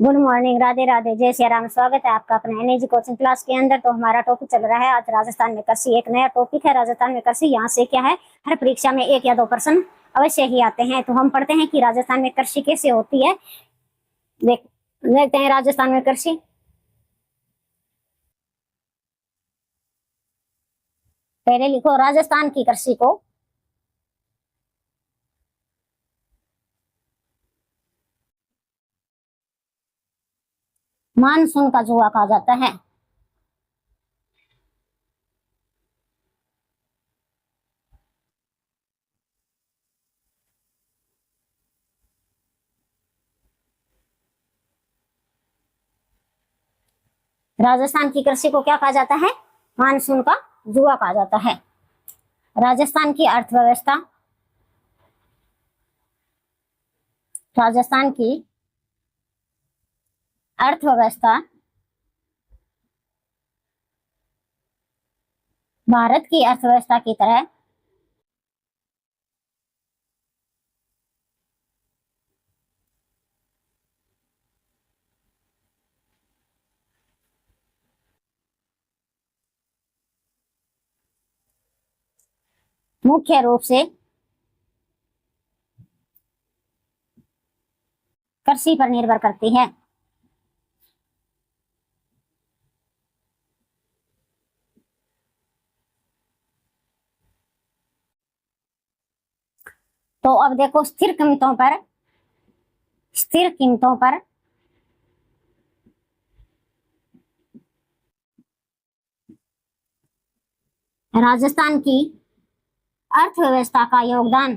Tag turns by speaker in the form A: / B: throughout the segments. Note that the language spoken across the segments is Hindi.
A: गुड मॉर्निंग, राधे राधे, जय श्री राम। स्वागत है आपका अपने एनर्जी कोचिंग क्लास के अंदर। तो हमारा टॉपिक चल रहा है आज राजस्थान में कृषि। एक नया टॉपिक है राजस्थान में कृषि। यहाँ से क्या है, हर परीक्षा में 1 या 2 प्रश्न अवश्य ही आते हैं। तो हम पढ़ते हैं कि राजस्थान में कृषि कैसे होती है। देखते हैं राजस्थान में कृषि। पहले लिखो राजस्थान की कृषि को मानसून का जुआ कहा जाता है। राजस्थान की कृषि को क्या कहा जाता है? मानसून का जुआ कहा जाता है। राजस्थान की अर्थव्यवस्था, राजस्थान की अर्थव्यवस्था भारत की अर्थव्यवस्था की तरह मुख्य रूप से कृषि पर निर्भर करती है। तो अब देखो, स्थिर कीमतों पर राजस्थान की अर्थव्यवस्था का योगदान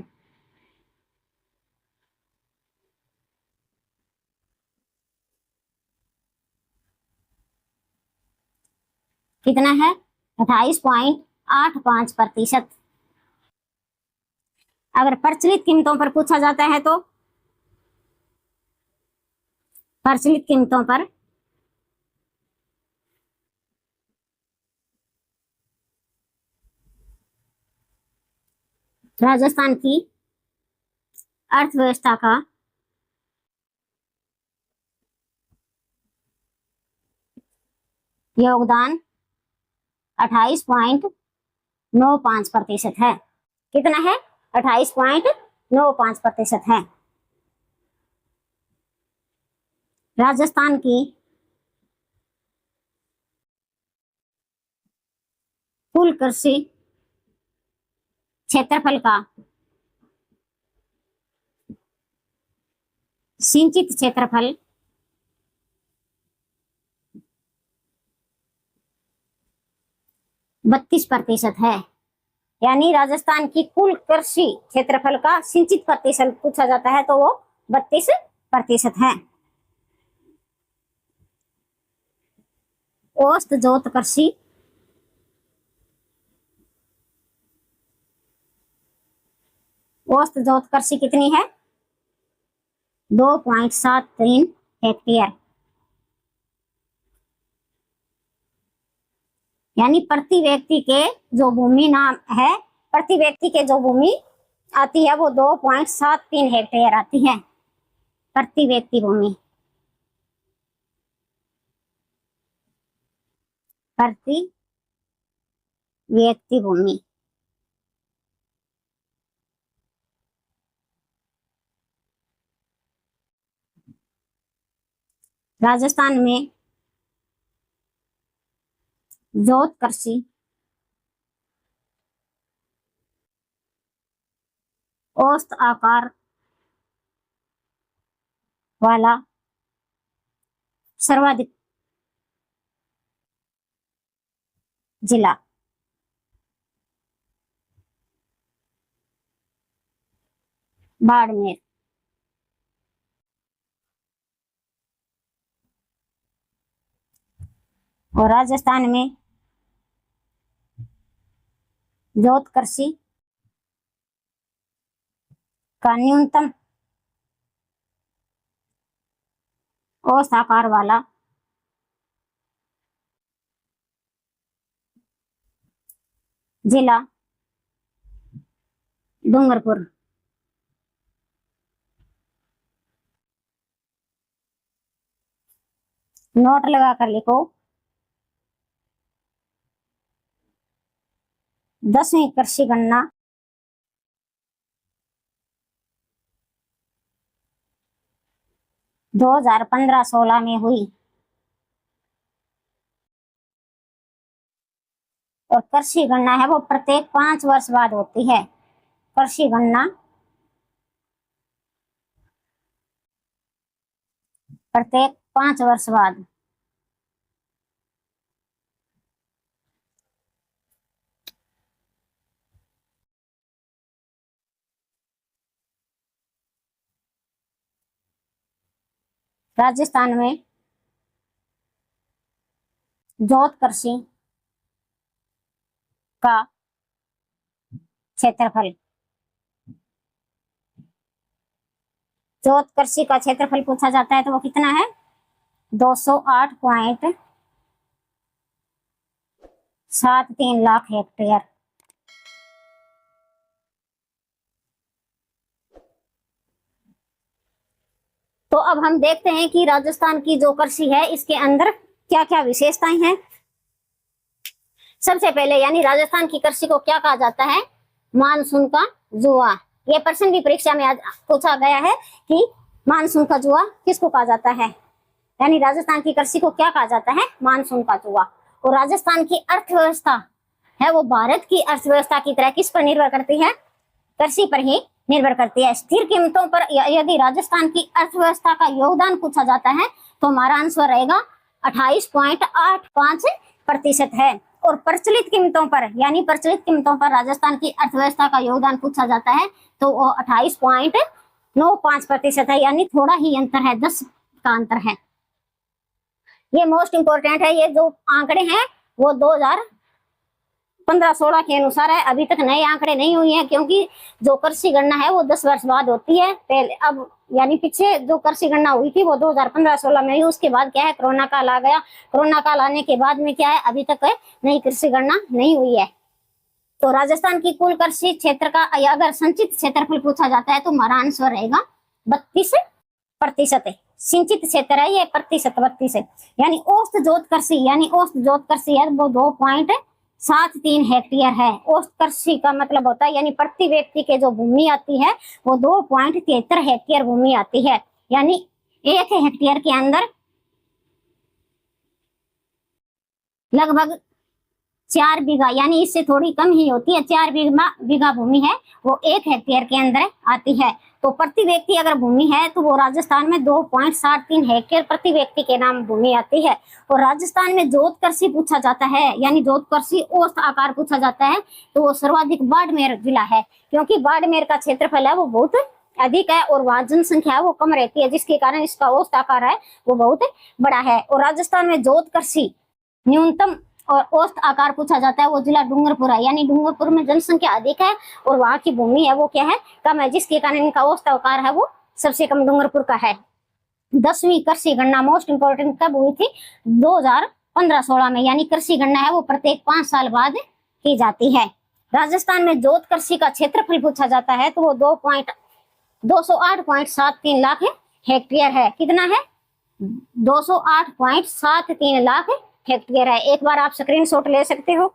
A: कितना है? 28.85%। अगर प्रचलित कीमतों पर पूछा जाता है तो प्रचलित कीमतों पर राजस्थान की अर्थव्यवस्था का योगदान 28.95% है। कितना है? 28.95% है। राजस्थान की कुल कृषि क्षेत्रफल का सिंचित क्षेत्रफल 32% है। यानी राजस्थान की कुल कृषि क्षेत्रफल का सिंचित प्रतिशत पूछा जाता है तो वो 32% है। औसत जोत कृषि औसत जोत कृषि कितनी है? 2.73 हेक्टेयर। यानी प्रति व्यक्ति के जो भूमि नाम है, प्रति व्यक्ति के जो भूमि आती है वो 2.73 हेक्टेयर आती है। प्रति व्यक्ति भूमि, प्रति व्यक्ति भूमि। राजस्थान में जोत कृषि औसत आकार वाला सर्वाधिक जिला बाड़मेर। और राजस्थान में जोत कृषि का न्यूनतम औसत आकार वाला जिला डूंगरपुर। नोट लगा कर लिखो। 10वीं कृषि गणना 2015-16 में हुई और कृषि गणना है वो प्रत्येक 5 वर्ष बाद होती है। कृषि गणना प्रत्येक 5 वर्ष बाद। राजस्थान में जोत कृषि का क्षेत्रफल, जोत कृषि का क्षेत्रफल पूछा जाता है तो वो कितना है? 208.73 लाख हेक्टेयर। तो अब हम देखते हैं कि राजस्थान की जो कृषि है इसके अंदर क्या क्या विशेषताएं हैं। सबसे पहले यानी राजस्थान की कृषि को क्या कहा जाता है? मानसून का जुआ। ये प्रश्न भी परीक्षा में आज पूछा गया है कि मानसून का जुआ किसको कहा जाता है, यानी राजस्थान की कृषि को क्या कहा जाता है? मानसून का जुआ। और राजस्थान की अर्थव्यवस्था है वो भारत की अर्थव्यवस्था की तरह किस पर निर्भर करती है? कृषि पर ही निर्भर करती है। स्थिर कीमतों पर यदि राजस्थान की अर्थव्यवस्था का योगदान पूछा जाता है तो हमारा आंसर रहेगा 28.85% है। और प्रचलित कीमतों पर यानी प्रचलित कीमतों पर राजस्थान की अर्थव्यवस्था का योगदान पूछा जाता है तो वो 28.95% है, यानी थोड़ा ही अंतर है, 10 का अंतर है। ये मोस्ट इंपोर्टेंट है। ये जो आंकड़े हैं वो 2015-16 के अनुसार है, अभी तक नए आंकड़े नहीं हुए हैं क्योंकि जो कृषि गणना है वो 10 वर्ष बाद होती है। पहले अब यानी पीछे जो कृषि गणना हुई थी वो 2015-16 में हुई, उसके बाद क्या है कोरोना काल आ गया। कोरोना काल आने के बाद में क्या है अभी तक नई कृषि गणना नहीं हुई है। तो राजस्थान की कुल कृषि क्षेत्र का अगर संचित क्षेत्रफल पूछा जाता है तो हमारा आंसर रहेगा 32% है। सिंचित क्षेत्र है ये 32% है। यानी औसत जोत कृषि यानी औसत जोत कृषि है वो 2.73 हेक्टेयर है। औसत कृषि का मतलब होता है यानी प्रति व्यक्ति के जो भूमि आती है वो 2.73 हेक्टेयर भूमि आती है। यानी 1 हेक्टेयर के अंदर लगभग 4 बीघा यानी इससे थोड़ी कम ही होती है, 4 बीघा भूमि है वो 1 हेक्टेयर के अंदर आती है। तो प्रति व्यक्ति अगर भूमि है तो वो राजस्थान में 2.73 हेक्टेयर प्रति व्यक्ति के नाम भूमि आती है। और राजस्थान में जोत कृषि पूछा जाता है यानी जोत कृषि औसत आकार पूछा जाता है तो वो सर्वाधिक बाड़मेर जिला है, क्योंकि बाड़मेर का क्षेत्रफल है वो बहुत अधिक है और वहां जनसंख्या है वो कम रहती है, जिसके कारण इसका औसत आकार है वो बहुत बड़ा है। और राजस्थान में जोत कृषि न्यूनतम और औसत आकार पूछा जाता है वो जिला डूंगरपुर है, यानी डूंगरपुर में जनसंख्या अधिक है और वहां की भूमि है वो क्या है कम है, जिसके कारण इनका औसत आकार है वो सबसे कम डूंगरपुर का है। 10वीं कृषि गणना मोस्ट इंपोर्टेंट कब हुई थी? 2015-16 में, यानी कृषि गणना है वो प्रत्येक 5 साल बाद की जाती है। राजस्थान में जोत कृषि का क्षेत्रफल पूछा जाता है तो वो 208.73 लाख हेक्टेयर है। कितना है? 208.73 लाख हेक्टेयर है। एक बार आप स्क्रीनशॉट ले सकते हो।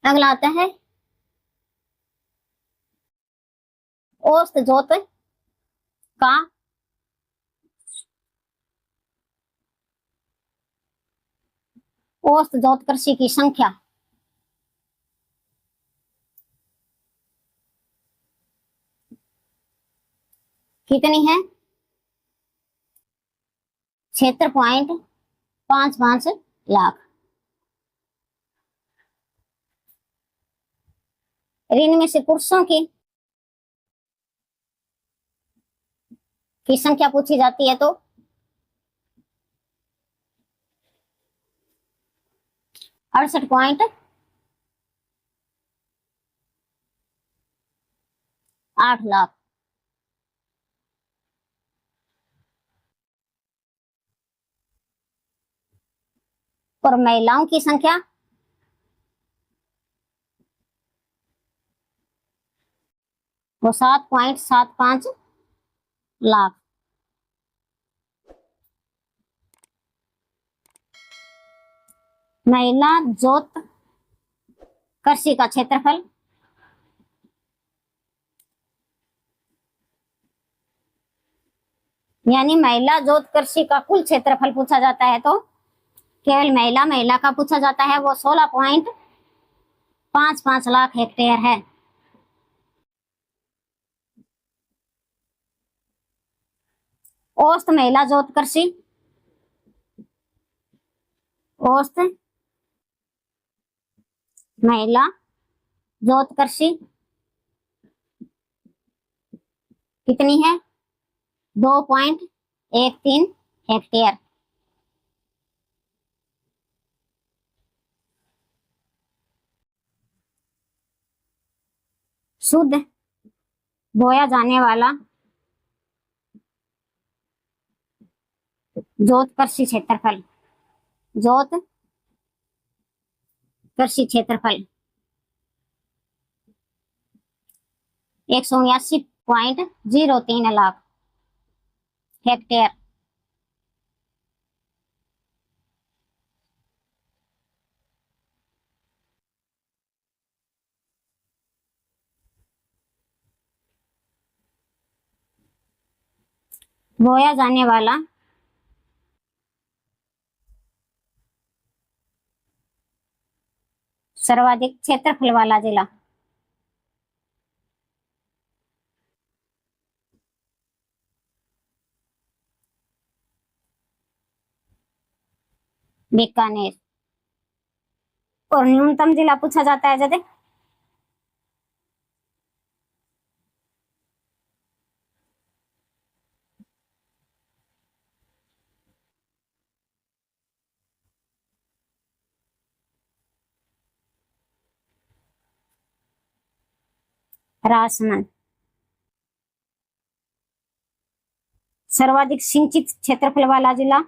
A: अगला आता है औसत जोत का औसत जोत कृषि की संख्या। कितनी है? 76.55 लाख। इनमें से पुरुषों की संख्या पूछी जाती है तो 68 8 लाख। और महिलाओं की संख्या वो 7.75 लाख। महिला जोत कृषि का क्षेत्रफल यानी महिला जोत कृषि का कुल क्षेत्रफल पूछा जाता है तो केवल महिला का पूछा जाता है, वो 16.55 लाख हेक्टेयर है। औसत महिला जोत कृषि, औसत महिला जोत कृषि कितनी है? 2.13 हेक्टेयर। शुद्ध बोया जाने वाला जोत कृषि क्षेत्रफल, जोत कृषि क्षेत्रफल 179.03 लाख हेक्टेयर। बोया जाने वाला सर्वाधिक क्षेत्रफल वाला जिला, बीकानेर। और न्यूनतम जिला पूछा जाता है जदे राजसमंद। सर्वाधिक सिंचित क्षेत्रफल वाला जिला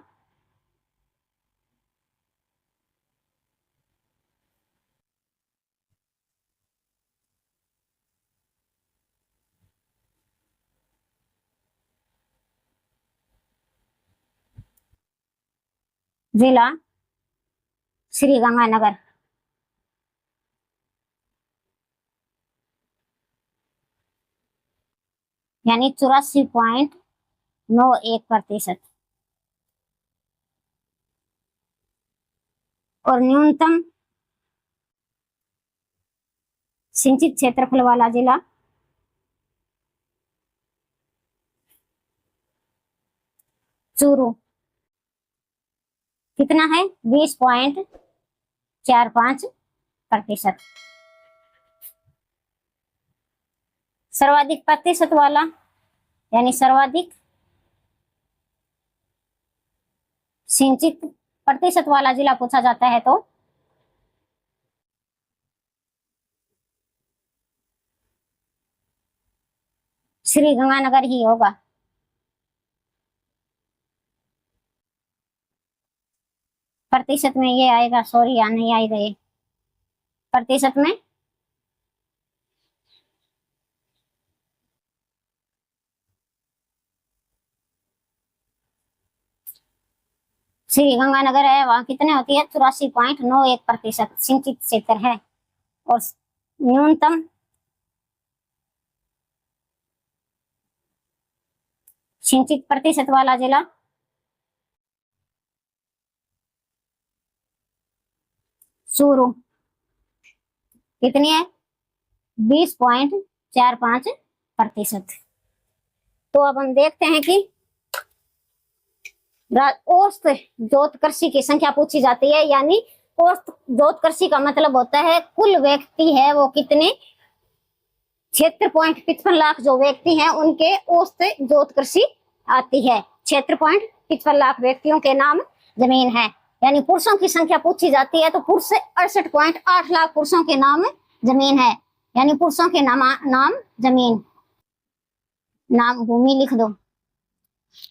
A: जिला श्री गंगानगर। यानी 84.91%। और न्यूनतम सिंचित क्षेत्रफल वाला जिला चूरू। कितना है? 20.45%। सर्वाधिक प्रतिशत वाला यानी सर्वाधिक सिंचित प्रतिशत वाला जिला पूछा जाता है तो श्री गंगानगर ही होगा। प्रतिशत में ये आएगा, सॉरी या नहीं आएगा ये प्रतिशत में। श्री गंगानगर है, वहां कितने होती है? 84.91% सिंचित क्षेत्र है। और न्यूनतम सिंचित प्रतिशत वाला जिला चूरू। कितनी है? 20.45%। तो अब हम देखते हैं कि औसत जोत कृषि की संख्या पूछी जाती है, यानी औसत जोत कृषि का मतलब होता है कुल व्यक्ति है वो कितने, 76.55 लाख जो व्यक्ति हैं उनके औसत जोत कृषि आती है। 76.55 लाख व्यक्तियों के नाम जमीन है। यानी पुरुषों की संख्या पूछी जाती है तो पुरुष 68.8 लाख पुरुषों के नाम जमीन है, यानी पुरुषों के नाम जमीन। नाम भूमि लिख दो।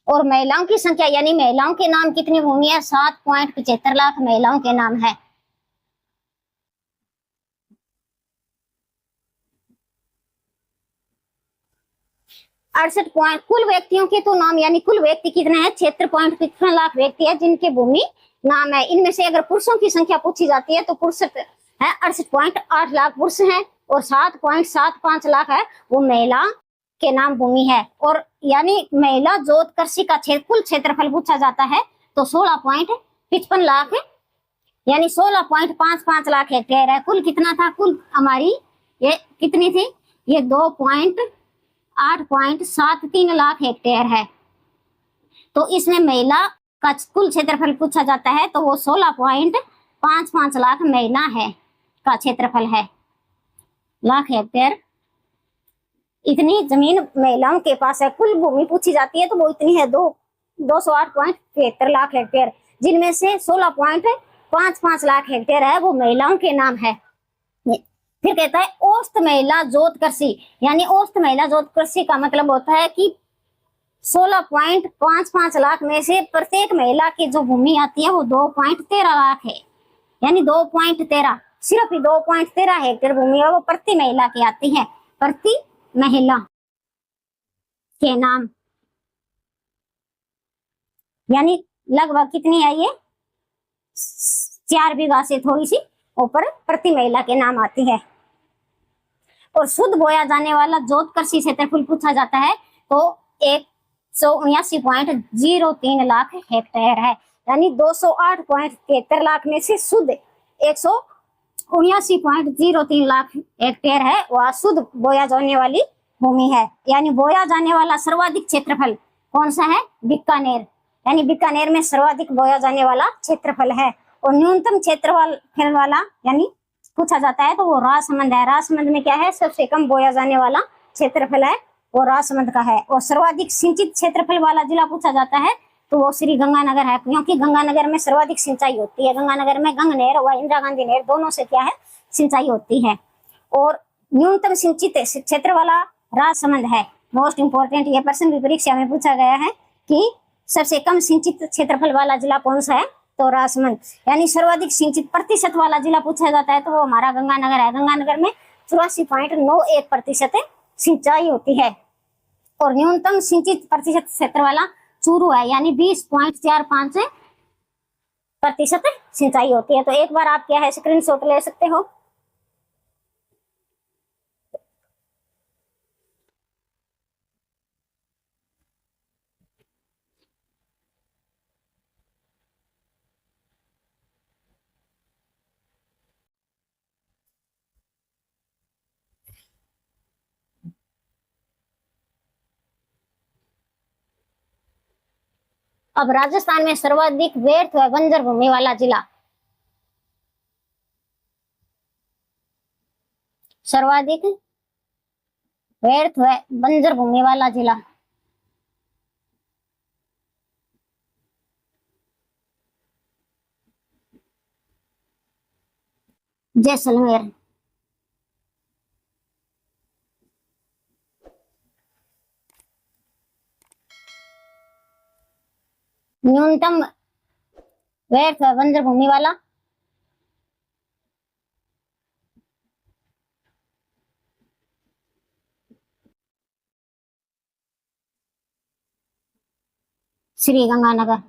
A: और महिलाओं की संख्या यानी महिलाओं के नाम कितनी भूमि है? 7.75 लाख महिलाओं के नाम है। 68 पॉइंट कुल व्यक्तियों के तो नाम यानी कुल व्यक्ति कितने हैं? 76.55 लाख व्यक्ति है जिनके भूमि नाम है। इनमें से अगर पुरुषों की संख्या पूछी जाती है तो पुरुष है 68.8 लाख पुरुष हैं और 7.75 लाख है वो महिला के नाम भूमि है। और यानी महिला जोत कृषि का कुल क्षेत्रफल पूछा जाता है तो 16.55 लाख है, यानी 16.55 लाख हेक्टेयर है। कुल कितना था? कुल हमारी ये कितनी थी? ये 8.73 लाख हेक्टेयर है। तो इसमें महिला का कुल क्षेत्रफल पूछा जाता है तो वो 16.55 लाख महिला है का क्षेत्रफल है। लाख हेक्टेयर इतनी जमीन महिलाओं के पास है। कुल भूमि पूछी जाती है तो वो इतनी है 208.73 लाख हेक्टेयर, जिनमें से 16.55 लाख हेक्टेयर है वो महिलाओं के नाम है। फिर कहता है औसत महिला जोत कृषि, यानी औसत महिला जोत कृषि का मतलब होता है कि 16.55 लाख में से प्रत्येक महिला की जो भूमि आती है वो 2.13 लाख है, यानी 2.13 सिर्फ 2.13 हेक्टेयर भूमि है वो प्रति महिला की आती है, प्रति महिला के नाम। यानी लगभग कितनी है ये? 4 बीघा से थोड़ी सी ऊपर प्रति महिला के नाम आती है। और शुद्ध बोया जाने वाला जोत कृषि क्षेत्रफल पूछा जाता है तो 179.03 लाख हेक्टेयर है, यानी 208.73 लाख में से शुद्ध 179.03 लाख हेक्टेयर है वह शुद्ध बोया जाने वाली भूमि है। यानी बोया जाने वाला सर्वाधिक क्षेत्रफल कौन सा है? बीकानेर, यानी बीकानेर में सर्वाधिक बोया जाने वाला क्षेत्रफल है। और न्यूनतम क्षेत्रफल वाला यानी पूछा जाता है तो वो राजसमंद है। राजसमंद में क्या है? सबसे कम बोया जाने वाला क्षेत्रफल है वो राजसमंद का है। और सर्वाधिक सिंचित क्षेत्रफल वाला जिला पूछा जाता है तो वो श्री गंगानगर है, क्योंकि गंगानगर में सर्वाधिक सिंचाई होती है। गंगानगर में गंग नहर व इंदिरा गांधी नहर दोनों से क्या है? सिंचाई होती है। और न्यूनतम सिंचित क्षेत्र वाला राजसमंद है। मोस्ट इंपोर्टेंट ये प्रश्न भी परीक्षा में पूछा गया है कि सबसे कम सिंचित क्षेत्रफल वाला जिला कौन सा है? तो राजसमंद। यानी सर्वाधिक सिंचित प्रतिशत वाला जिला पूछा जाता है तो वो हमारा गंगानगर है। गंगानगर में 84.91% सिंचाई होती है। और न्यूनतम सिंचित प्रतिशत क्षेत्र वाला चूरू है, यानी 20.45% सिंचाई होती है। तो एक बार आप क्या है स्क्रीनशॉट ले सकते हो। अब राजस्थान में सर्वाधिक व्यर्थ व बंजर भूमि वाला जिला, सर्वाधिक व्यर्थ व बंजर भूमि वाला जिला जैसलमेर। न्यूनतम व्यर्थ व बंजर भूमि वाला श्री गंगानगर।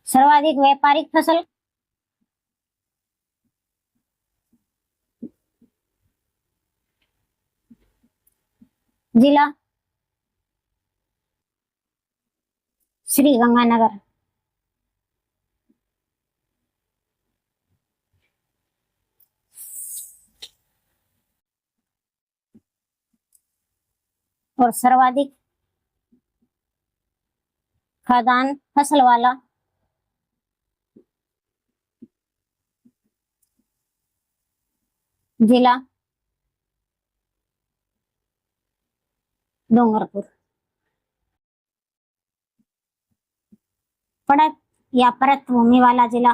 A: सर्वाधिक व्यापारिक फसल जिला श्री गंगानगर। और सर्वाधिक खाद्यान्न फसल वाला जिला डूंगरपुर। पड़त या परत भूमि वाला जिला,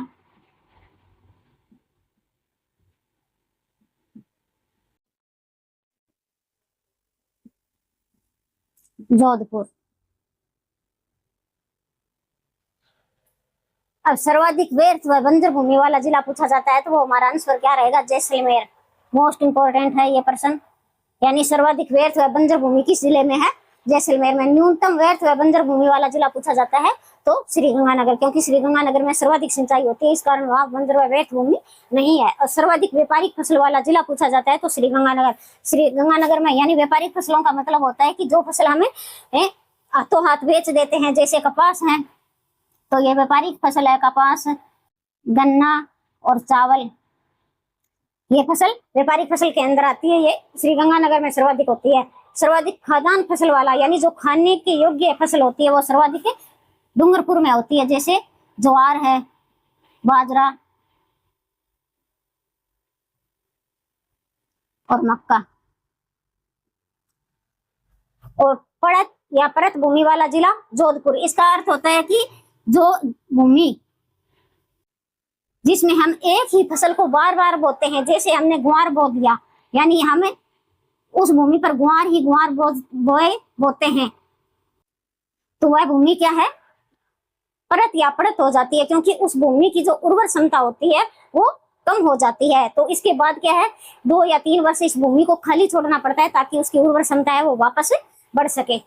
A: जोधपुर। अब सर्वाधिक व्यर्थ व बंजर भूमि वाला जिला पूछा जाता है तो वो हमारा आंसर क्या रहेगा, जैसलमेर। मोस्ट इंपोर्टेंट है ये प्रश्न। यानी सर्वाधिक व्यर्थ व बंजर भूमि किस जिले में है, जैसलमेर में। न्यूनतम व्यर्थ व बंजर भूमि वाला जिला पूछा जाता है तो श्रीगंगानगर, क्योंकि श्रीगंगानगर में सर्वाधिक सिंचाई होती है, इस कारण वहां बंजर व व्यर्थ भूमि नहीं है। और सर्वाधिक व्यापारिक फसल वाला जिला पूछा जाता है तो श्रीगंगानगर। श्रीगंगानगर में यानी व्यापारिक फसलों का मतलब होता है कि जो फसल हमें हाथों हाथ बेच देते हैं, जैसे कपास है तो ये व्यापारिक फसल है, कपास, गन्ना और चावल, ये फसल व्यापारिक फसल के अंदर आती है। ये श्रीगंगानगर में सर्वाधिक होती है। सर्वाधिक खाद्यान्न फसल वाला यानी जो खाने के योग्य फसल होती है वो सर्वाधिक डूंगरपुर में होती है, जैसे ज्वार है, बाजरा और मक्का। और पड़त या परत भूमि वाला जिला जोधपुर। इसका अर्थ होता है कि जो भूमि जिसमें हम एक ही फसल को बार बार बोते हैं, जैसे हमने गुआर बो दिया, यानी हमें उस भूमि पर गुआर ही गुआर बोते हैं, तो वह भूमि क्या है, परत या पड़त हो जाती है, क्योंकि उस भूमि की जो उर्वर क्षमता होती है वो कम हो जाती है। तो इसके बाद क्या है, 2 या 3 वर्ष इस भूमि को खाली छोड़ना पड़ता है ताकि उसकी उर्वर क्षमता है वो वापस बढ़ सके।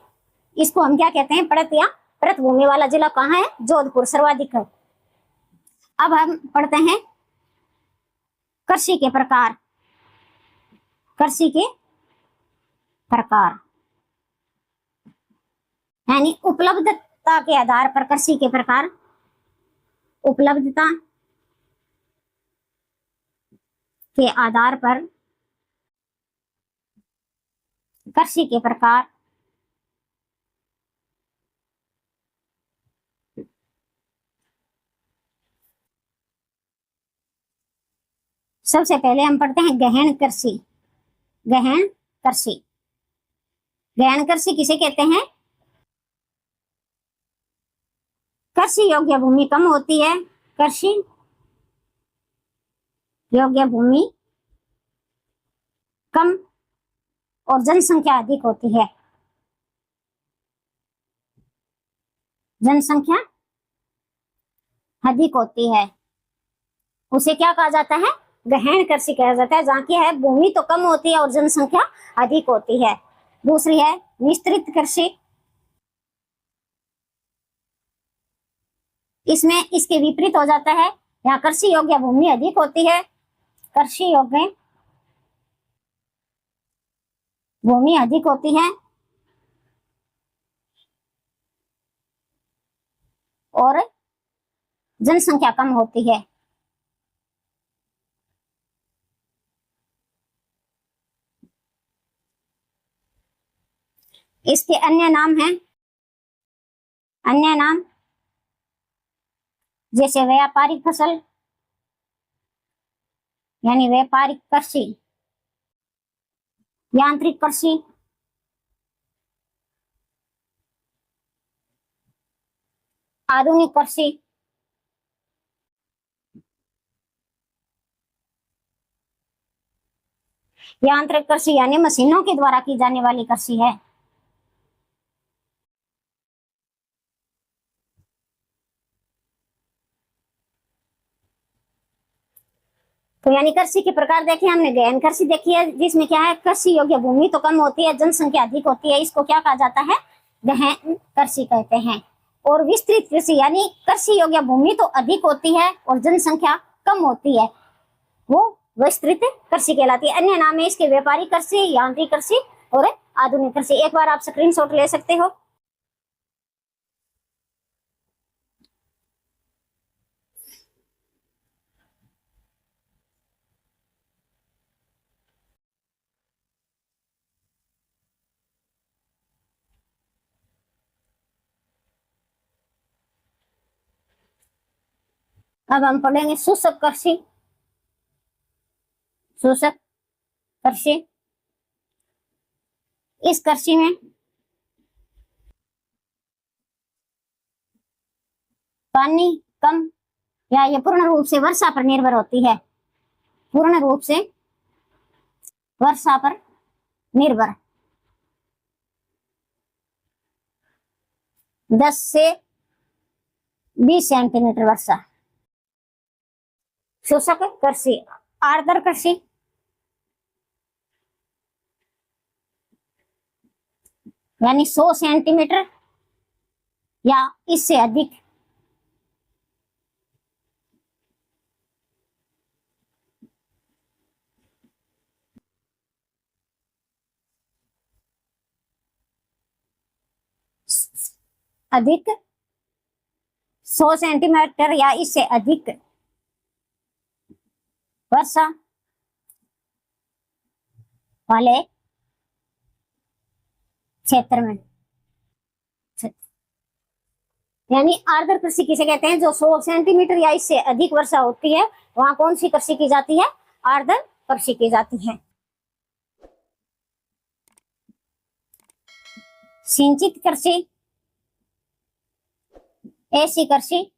A: इसको हम क्या कहते हैं, पड़त या परत भूमि वाला जिला कहाँ है, जोधपुर, सर्वाधिक है। अब हम पढ़ते हैं कृषि के प्रकार। कृषि के प्रकार यानी उपलब्धता के आधार पर कृषि के प्रकार, उपलब्धता के आधार पर कृषि के प्रकार। सबसे पहले हम पढ़ते हैं गहन कृषि। गहन कृषि, गहन कृषि किसे कहते हैं, कृषि योग्य भूमि कम होती है, कृषि योग्य भूमि कम और जनसंख्या अधिक होती है। जनसंख्या अधिक होती है, उसे क्या कहा जाता है, गहन कृषि कहा जाता है, जहाँ की है भूमि तो कम होती है और जनसंख्या अधिक होती है। दूसरी है विस्तृत कृषि। इसमें इसके विपरीत हो जाता है, यहाँ कृषि योग्य भूमि अधिक होती है, कृषि योग्य भूमि अधिक होती है और जनसंख्या कम होती है। इसके अन्य नाम हैं, अन्य नाम जैसे व्यापारिक फसल यानी व्यापारिक कृषि, यांत्रिक कृषि, आधुनिक कृषि, यांत्रिक कृषि यानी मशीनों के द्वारा की जाने वाली कृषि है। तो यानी कृषि के प्रकार देखे हमने, गहन कृषि देखी है जिसमें क्या है, कृषि योग्य भूमि तो कम होती है, जनसंख्या अधिक होती है, इसको क्या कहा जाता है, गहन कृषि कहते हैं। और विस्तृत कृषि यानी कृषि योग्य भूमि तो अधिक होती है और जनसंख्या कम होती है, वो विस्तृत कृषि कहलाती है। अन्य नाम है इसके व्यापारिक कृषि, यांत्रिक कृषि और आधुनिक कृषि। एक बार आप स्क्रीनशॉट ले सकते हो। अब हम पढ़ेंगे शुष्क कृषि। शुष्क कृषि, इस कृषि में पानी कम या ये पूर्ण रूप से वर्षा पर निर्भर होती है, पूर्ण रूप से वर्षा पर निर्भर। 10 से 20 सेंटीमीटर वर्षा। शुष्क कृषि, आर्द्र कृषि, यानी 100 सेंटीमीटर या इससे अधिक। अधिक 100 सेंटीमीटर या इससे अधिक वर्षा वाले क्षेत्र में, यानी आर्द्र कृषि किसे कहते हैं? जो 100 सेंटीमीटर या इससे अधिक वर्षा होती है, वहां कौन सी कृषि की जाती है? आर्द्र कृषि की जाती है। सिंचित कृषि, ऐसी कृषि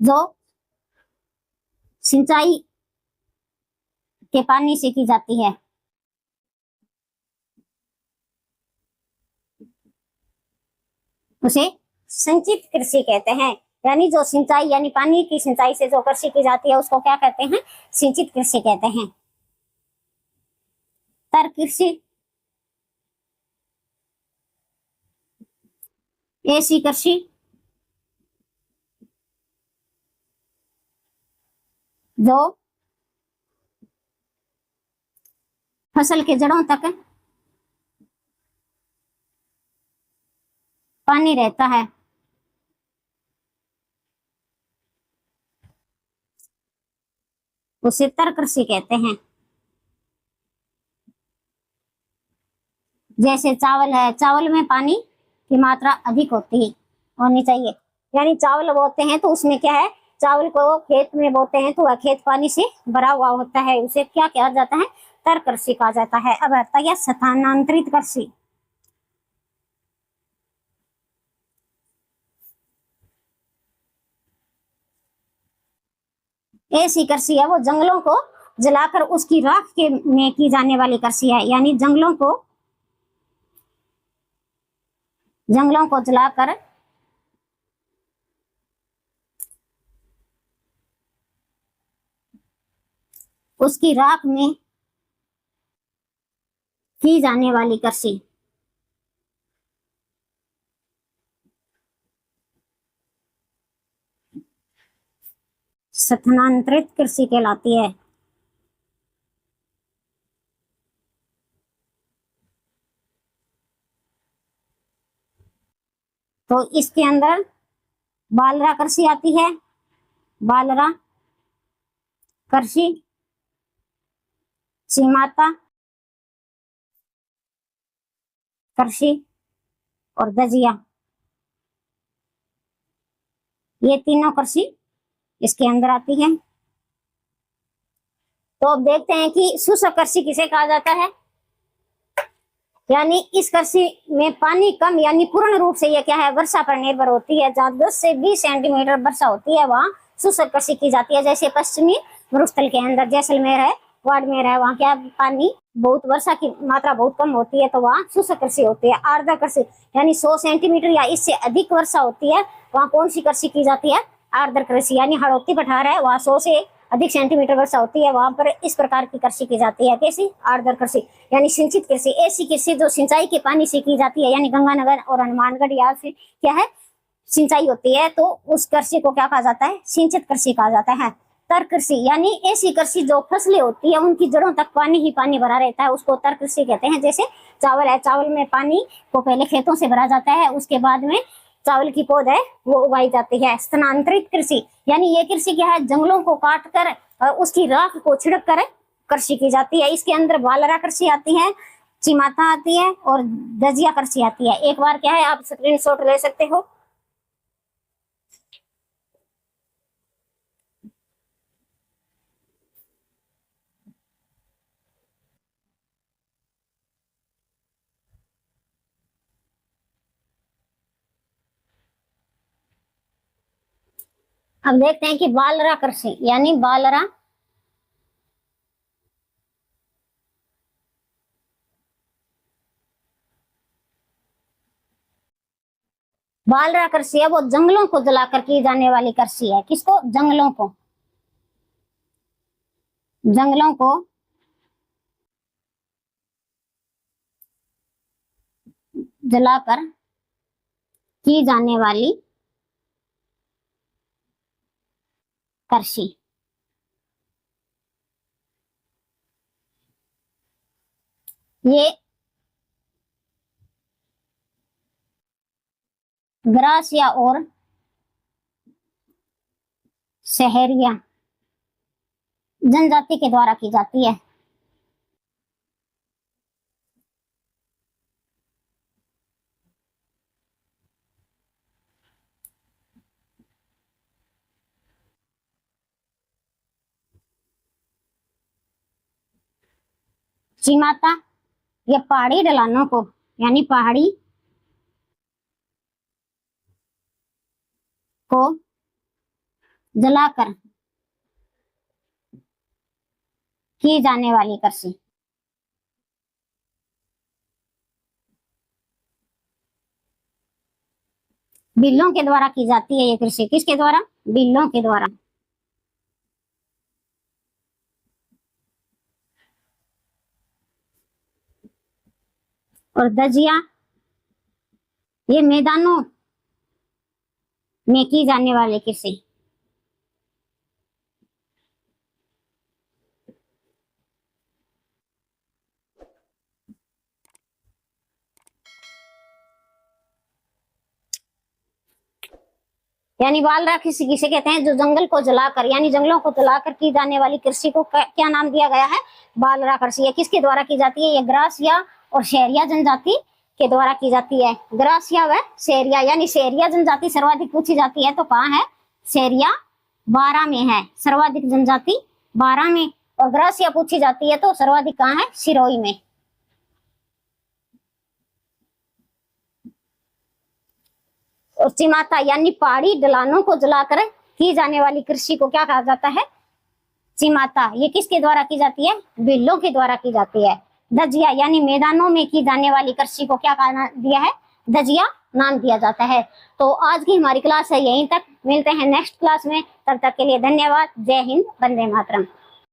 A: जो सिंचाई के पानी से की जाती है, उसे सिंचित कृषि कहते हैं। यानी जो सिंचाई यानी पानी की सिंचाई से जो कृषि की जाती है उसको क्या कहते हैं? सिंचित कृषि कहते हैं। तर कृषि, ऐसी कृषि जो फसल के जड़ों तक पानी रहता है, उसे तर कृषि कहते हैं। जैसे चावल है, चावल में पानी की मात्रा अधिक होनी चाहिए। यानी चावल बोते हैं तो उसमें क्या है? चावल को खेत में बोते हैं तो वह खेत पानी से भरा हुआ होता है, उसे क्या कहा जाता है? तर कृषि कहा जाता है। अब आता है स्थानांतरित कृषि। ऐसी कृषि है वो जंगलों को जलाकर उसकी राख के में की जाने वाली कृषि है। यानी जंगलों को जलाकर उसकी राख में की जाने वाली कृषि स्थानांतरित कृषि कहलाती है। तो इसके अंदर बालरा कृषि आती है, बालरा कृषि, सीमांता कृषि और दजिया, ये तीनों कृषि इसके अंदर आती है। तो अब देखते हैं कि शुष्क कृषि किसे कहा जाता है। यानी इस कृषि में पानी कम यानी पूर्ण रूप से ये क्या है? वर्षा पर निर्भर होती है। जहाँ 10 से 20 सेंटीमीटर वर्षा होती है वहाँ शुष्क कृषि की जाती है। जैसे पश्चिमी मरुस्थल के अंदर जैसलमेर है, बाड़मेर है, वहाँ क्या पानी बहुत वर्षा की मात्रा बहुत कम होती है तो वहाँ शुष्क कृषि होती है। आर्द्र कृषि यानी 100 सेंटीमीटर या इससे अधिक वर्षा होती है, वहाँ कौन सी कृषि की जाती है? आर्द्र कृषि। यानी हड़ौती पठार है, वहाँ 100 से अधिक सेंटीमीटर वर्षा होती है, वहां पर इस प्रकार की कृषि की जाती है। कैसी? आर्द्र कृषि। यानी सिंचित कृषि, ऐसी कृषि जो सिंचाई के पानी से की जाती है। यानी गंगानगर और हनुमानगढ़ यहाँ से क्या है? सिंचाई होती है, तो उस कृषि को क्या कहा जाता है? सिंचित कृषि कहा जाता है। तर कृषि यानी ऐसी कृषि जो फसलें होती है उनकी जड़ों तक पानी ही पानी भरा रहता है, उसको तर कृषि कहते हैं। जैसे चावल है, चावल में पानी को पहले खेतों से भरा जाता है, उसके बाद में चावल की पौध है वो उगाई जाती है। स्थानांतरित कृषि यानी ये कृषि क्या है? जंगलों को काट कर और उसकी राख को छिड़क कर कृषि की जाती है। इसके अंदर बालरा कृषि आती है, चिमाता आती है और दजिया कृषि आती है। एक बार क्या है, आप स्क्रीनशॉट ले सकते हो। अब देखते हैं कि बालरा कृषि यानी बालरा बालरा कृषि है वो जंगलों को जलाकर की जाने वाली कृषि है। किसको? जंगलों को, जंगलों को जलाकर की जाने वाली कृषि। ये ग्रासिया और शहरिया जनजाति के द्वारा की जाती है। चिमाता ये पहाड़ी ढलानों को यानी पहाड़ी को जलाकर की जाने वाली कृषि। बिल्लों के द्वारा की जाती है ये कृषि। किसके द्वारा? बिल्लों के द्वारा। और दजिया ये मैदानों में की जाने वाली कृषि। यानी बालरा कृषि किसे कहते हैं? जो जंगल को जलाकर यानी जंगलों को जलाकर की जाने वाली कृषि को क्या नाम दिया गया है? बालरा कृषि। ये किसके द्वारा की जाती है? ये ग्रासिया और शहरिया जनजाति के द्वारा की जाती है। ग्रासिया व शहरिया यानी शहरिया जनजाति सर्वाधिक पूछी जाती है तो कहाँ है? शहरिया 12 में है, सर्वाधिक जनजाति 12 में। और ग्रासिया पूछी जाती है तो सर्वाधिक कहाँ है? सिरोही में। और चिमाता यानी पहाड़ी ढलानों को जलाकर की जाने वाली कृषि को क्या कहा जाता है? चिमाता। ये किसके द्वारा की जाती है? बिल्लों के द्वारा की जाती है। दजिया यानी मैदानों में की जाने वाली कृषि को क्या कहना दिया है? दजिया नाम दिया जाता है। तो आज की हमारी क्लास है यहीं तक। मिलते हैं नेक्स्ट क्लास में, तब तक के लिए धन्यवाद। जय हिंद, वंदे मातरम।